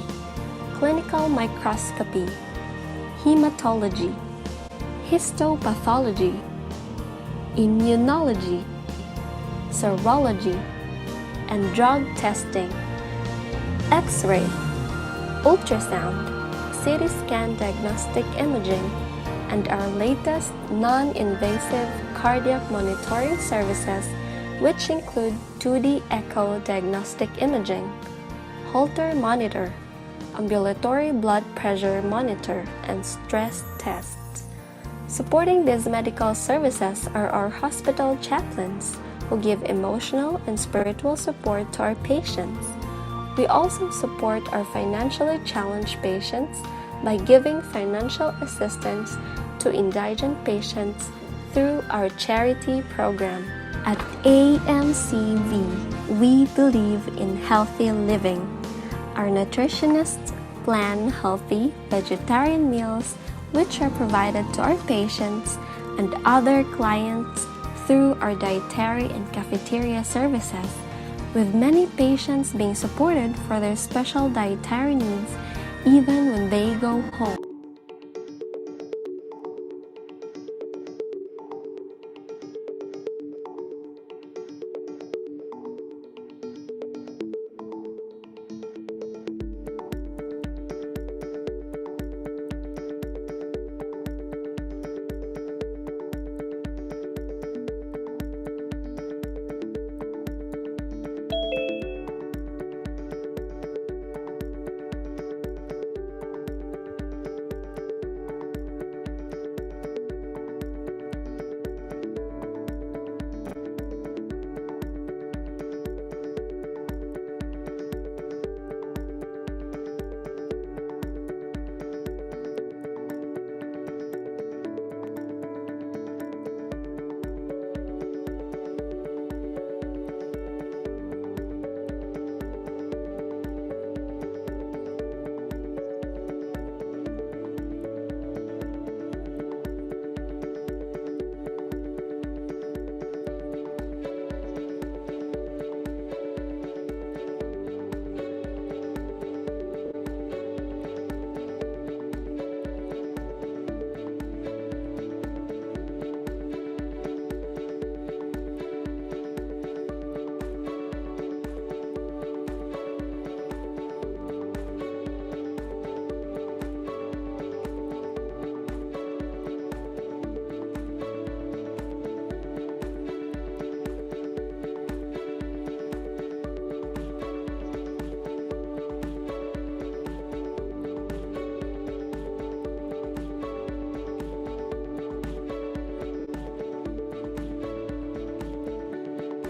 clinical microscopy, hematology, histopathology, immunology, serology, and drug testing, X-ray, ultrasound, CT scan diagnostic imaging, and our latest non-invasive cardiac monitoring services, which include 2D echo diagnostic imaging, Holter monitor, ambulatory blood pressure monitor, and stress tests. Supporting these medical services are our hospital chaplains, who give emotional and spiritual support to our patients. We also support our financially challenged patients by giving financial assistance to indigent patients through our charity program. At AMCV, we believe in healthy living. Our nutritionists plan healthy vegetarian meals which are provided to our patients and other clients through our dietary and cafeteria services, with many patients being supported for their special dietary needs even when they go home.